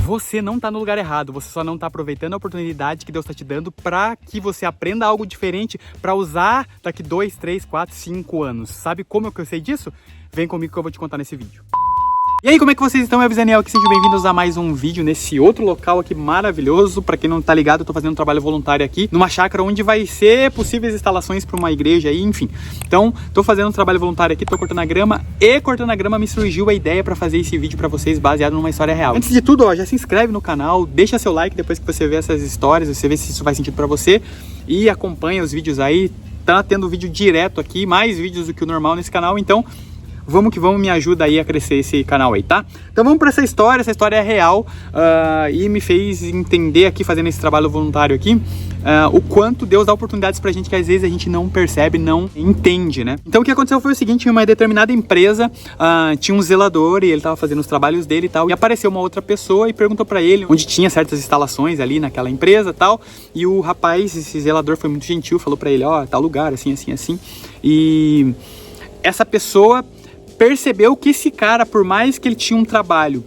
Você não tá no lugar errado, você só não tá aproveitando a oportunidade que Deus tá te dando para que você aprenda algo diferente para usar daqui 2, 3, 4, 5 anos. Sabe como eu sei disso? Vem comigo que eu vou te contar nesse vídeo. E aí, como é que vocês estão? Eu sou Daniel aqui, sejam bem-vindos a mais um vídeo nesse outro local aqui maravilhoso. Pra quem não tá ligado, eu tô fazendo um trabalho voluntário aqui numa chácara onde vai ser possíveis instalações para uma igreja aí, enfim. Então, tô fazendo um trabalho voluntário aqui, tô cortando a grama e cortando a grama me surgiu a ideia pra fazer esse vídeo pra vocês baseado numa história real. Antes de tudo, ó, já se inscreve no canal, deixa seu like depois que você vê essas histórias, você vê se isso faz sentido pra você e acompanha os vídeos aí. Tá tendo vídeo direto aqui, mais vídeos do que o normal nesse canal, então vamos que vamos, me ajuda aí a crescer esse canal aí, tá? Então vamos para essa história é real e me fez entender aqui, fazendo esse trabalho voluntário aqui, o quanto Deus dá oportunidades pra gente que às vezes a gente não percebe, não entende, né? Então o que aconteceu foi o seguinte, em uma determinada empresa tinha um zelador e ele tava fazendo os trabalhos dele e tal, e apareceu uma outra pessoa e perguntou pra ele onde tinha certas instalações ali naquela empresa e tal, e o rapaz, esse zelador foi muito gentil, falou pra ele, ó, tal lugar, assim, assim, assim, e essa pessoa percebeu que esse cara, por mais que ele tinha um trabalho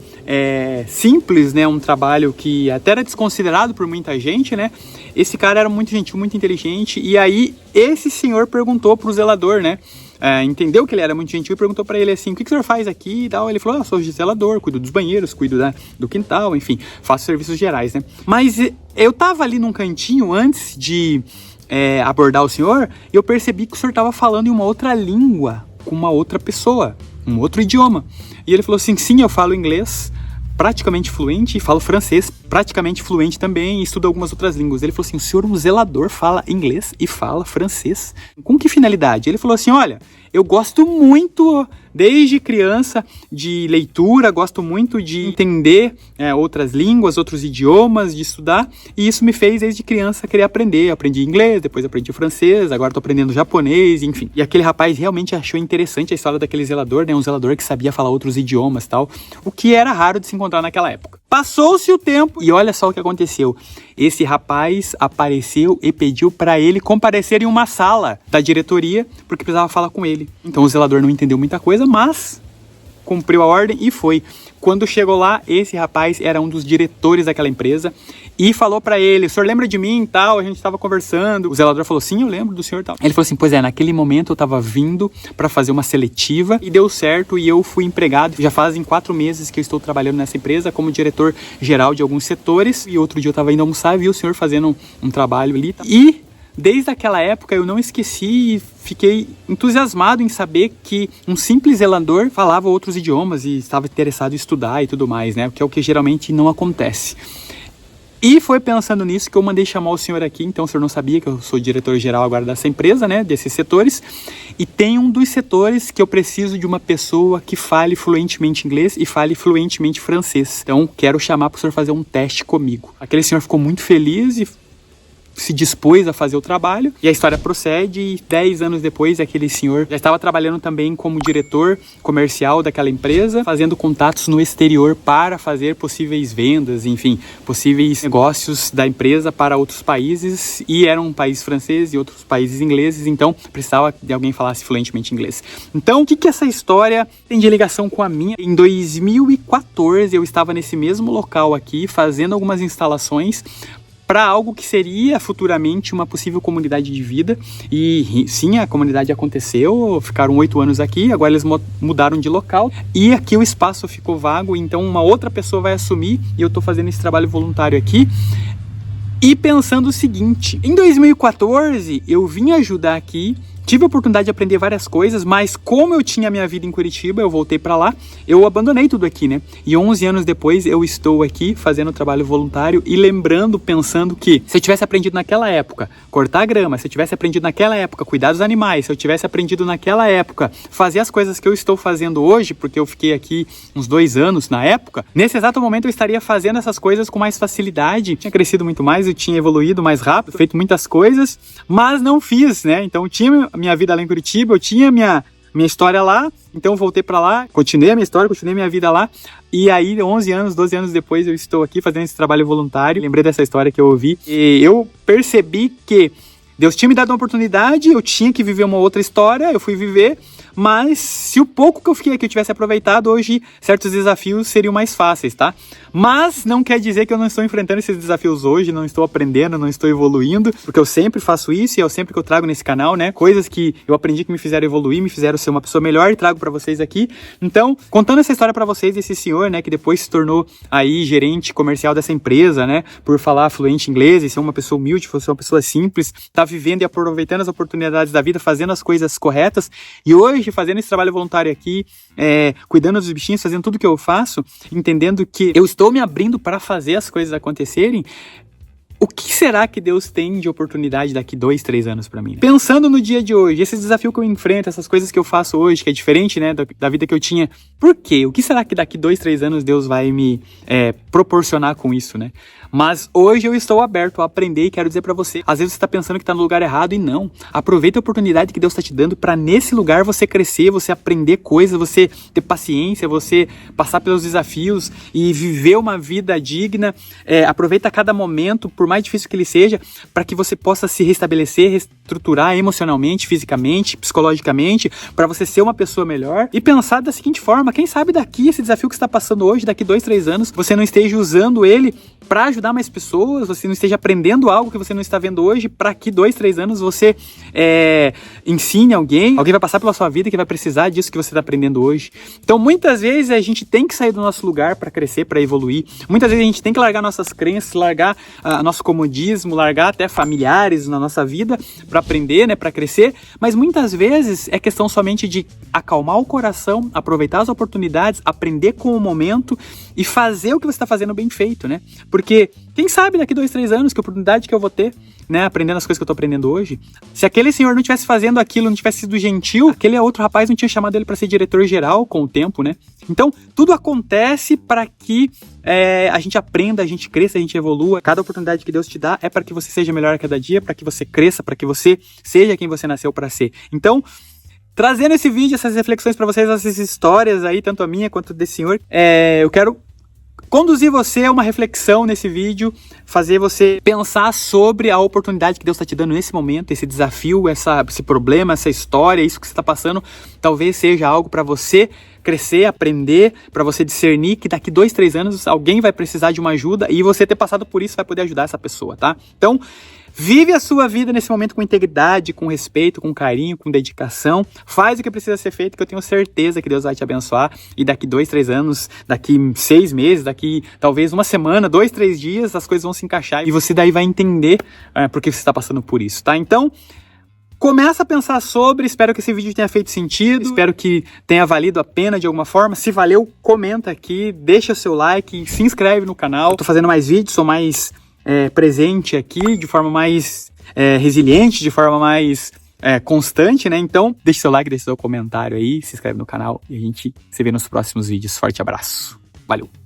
simples, né, um trabalho que até era desconsiderado por muita gente, né, esse cara era muito gentil, muito inteligente, e aí esse senhor perguntou pro zelador, né, entendeu que ele era muito gentil e perguntou para ele assim, o que o senhor faz aqui e tal? Ele falou, sou zelador, cuido dos banheiros, cuido do quintal, enfim, faço serviços gerais, né, mas eu tava ali num cantinho antes de abordar o senhor, e eu percebi que o senhor tava falando em uma outra língua, com uma outra pessoa, um outro idioma. E ele falou assim, sim, eu falo inglês praticamente fluente e falo francês praticamente fluente também e estudo algumas outras línguas. Ele falou assim, o senhor, um zelador, fala inglês e fala francês? Com que finalidade? Ele falou assim, olha, eu gosto muito, desde criança, de leitura, gosto muito de entender outras línguas, outros idiomas, de estudar, e isso me fez, desde criança, querer aprender. Eu aprendi inglês, depois aprendi francês, agora estou aprendendo japonês, enfim. E aquele rapaz realmente achou interessante a história daquele zelador, né? Um zelador que sabia falar outros idiomas e tal, o que era raro de se encontrar naquela época. Passou-se o tempo e olha só o que aconteceu. Esse rapaz apareceu e pediu para ele comparecer em uma sala da diretoria porque precisava falar com ele. Então o zelador não entendeu muita coisa, mas cumpriu a ordem e foi. Quando chegou lá, esse rapaz era um dos diretores daquela empresa e falou pra ele, o senhor lembra de mim e tal? A gente tava conversando. O zelador falou, sim, eu lembro do senhor e tal. Ele falou assim, pois naquele momento eu tava vindo pra fazer uma seletiva e deu certo e eu fui empregado. Já fazem 4 meses que eu estou trabalhando nessa empresa como diretor geral de alguns setores. E outro dia eu tava indo almoçar e vi o senhor fazendo um trabalho ali. E desde aquela época eu não esqueci e fiquei entusiasmado em saber que um simples zelador falava outros idiomas e estava interessado em estudar e tudo mais, né? Que é o que geralmente não acontece. E foi pensando nisso que eu mandei chamar o senhor aqui, então o senhor não sabia que eu sou diretor-geral agora dessa empresa, né, desses setores, e tem um dos setores que eu preciso de uma pessoa que fale fluentemente inglês e fale fluentemente francês. Então quero chamar para o senhor fazer um teste comigo. Aquele senhor ficou muito feliz e se dispôs a fazer o trabalho, e a história procede, e 10 anos depois aquele senhor já estava trabalhando também como diretor comercial daquela empresa, fazendo contatos no exterior para fazer possíveis vendas, enfim, possíveis negócios da empresa para outros países, e era um país francês e outros países ingleses, então precisava de alguém que falasse fluentemente inglês. Então, o que essa história tem de ligação com a minha? Em 2014 eu estava nesse mesmo local aqui, fazendo algumas instalações para algo que seria futuramente uma possível comunidade de vida, e sim, a comunidade aconteceu, ficaram 8 anos aqui, agora eles mudaram de local, e aqui o espaço ficou vago, então uma outra pessoa vai assumir, e eu estou fazendo esse trabalho voluntário aqui, e pensando o seguinte, em 2014 eu vim ajudar aqui, tive a oportunidade de aprender várias coisas, mas como eu tinha a minha vida em Curitiba, eu voltei para lá, eu abandonei tudo aqui, né? E 11 anos depois eu estou aqui fazendo trabalho voluntário e lembrando, pensando que se eu tivesse aprendido naquela época cortar grama, se eu tivesse aprendido naquela época cuidar dos animais, se eu tivesse aprendido naquela época fazer as coisas que eu estou fazendo hoje, porque eu fiquei aqui uns 2 anos na época, nesse exato momento eu estaria fazendo essas coisas com mais facilidade, eu tinha crescido muito mais, eu tinha evoluído mais rápido, feito muitas coisas, mas não fiz, né? Então eu tinha minha vida lá em Curitiba, eu tinha minha história lá, então eu voltei pra lá, continuei a minha história, continuei minha vida lá, e aí 11 anos, 12 anos depois eu estou aqui fazendo esse trabalho voluntário, lembrei dessa história que eu ouvi, e eu percebi que Deus tinha me dado uma oportunidade, eu tinha que viver uma outra história, eu fui viver, mas se o pouco que eu fiquei aqui eu tivesse aproveitado, hoje certos desafios seriam mais fáceis, tá? Mas não quer dizer que eu não estou enfrentando esses desafios hoje, não estou aprendendo, não estou evoluindo, porque eu sempre faço isso e é o sempre que eu trago nesse canal, né? Coisas que eu aprendi que me fizeram evoluir, me fizeram ser uma pessoa melhor e trago pra vocês aqui. Então, contando essa história pra vocês, esse senhor, né, que depois se tornou aí gerente comercial dessa empresa, né, por falar fluente inglês e ser uma pessoa humilde, ser uma pessoa simples, tá vivendo e aproveitando as oportunidades da vida, fazendo as coisas corretas e hoje fazendo esse trabalho voluntário aqui, cuidando dos bichinhos, fazendo tudo que eu faço, entendendo que eu estou me abrindo para fazer as coisas acontecerem. O que será que Deus tem de oportunidade daqui 2, 3 anos pra mim? Pensando no dia de hoje, esse desafio que eu enfrento, essas coisas que eu faço hoje, que é diferente, né, da vida que eu tinha. Por quê? O que será que daqui 2, 3 anos Deus vai me proporcionar com isso, né? Mas hoje eu estou aberto a aprender e quero dizer pra você, às vezes você tá pensando que tá no lugar errado e não. Aproveita a oportunidade que Deus tá te dando pra nesse lugar você crescer, você aprender coisas, você ter paciência, você passar pelos desafios e viver uma vida digna. Aproveita cada momento, por mais difícil que ele seja, para que você possa se restabelecer, reestruturar emocionalmente, fisicamente, psicologicamente, para você ser uma pessoa melhor e pensar da seguinte forma, quem sabe daqui, esse desafio que você está passando hoje, daqui 2, 3 anos, você não esteja usando ele para ajudar mais pessoas, você não esteja aprendendo algo que você não está vendo hoje, para que 2, 3 anos você ensine alguém vai passar pela sua vida que vai precisar disso que você está aprendendo hoje. Então, muitas vezes a gente tem que sair do nosso lugar para crescer, para evoluir. Muitas vezes a gente tem que largar nossas crenças, largar nosso comodismo, largar até familiares na nossa vida para aprender, né, para crescer. Mas muitas vezes é questão somente de acalmar o coração, aproveitar as oportunidades, aprender com o momento e fazer o que você está fazendo bem feito, né? Porque quem sabe daqui 2, 3 anos, que oportunidade que eu vou ter, né, aprendendo as coisas que eu tô aprendendo hoje. Se aquele senhor não tivesse fazendo aquilo, não tivesse sido gentil, aquele outro rapaz não tinha chamado ele para ser diretor-geral com o tempo, né? Então, tudo acontece para que a gente aprenda, a gente cresça, a gente evolua. Cada oportunidade que Deus te dá é para que você seja melhor a cada dia, para que você cresça, para que você seja quem você nasceu para ser. Então, trazendo esse vídeo, essas reflexões para vocês, essas histórias aí, tanto a minha quanto desse senhor, eu quero conduzir você a uma reflexão nesse vídeo, fazer você pensar sobre a oportunidade que Deus está te dando nesse momento, esse desafio, esse problema, essa história, isso que você está passando, talvez seja algo para você crescer, aprender, para você discernir que daqui 2, 3 anos alguém vai precisar de uma ajuda e você ter passado por isso vai poder ajudar essa pessoa, tá? Então, vive a sua vida nesse momento com integridade, com respeito, com carinho, com dedicação. Faz o que precisa ser feito, que eu tenho certeza que Deus vai te abençoar. E daqui 2, 3 anos, daqui 6 meses, daqui talvez uma semana, 2, 3 dias, as coisas vão se encaixar. E você daí vai entender por que você está passando por isso, tá? Então, começa a pensar sobre, espero que esse vídeo tenha feito sentido, espero que tenha valido a pena de alguma forma. Se valeu, comenta aqui, deixa o seu like, se inscreve no canal. Eu tô fazendo mais vídeos, sou mais presente aqui, de forma mais resiliente, de forma mais constante, né? Então, deixa seu like, deixa seu comentário aí, se inscreve no canal e a gente se vê nos próximos vídeos. Forte abraço. Valeu!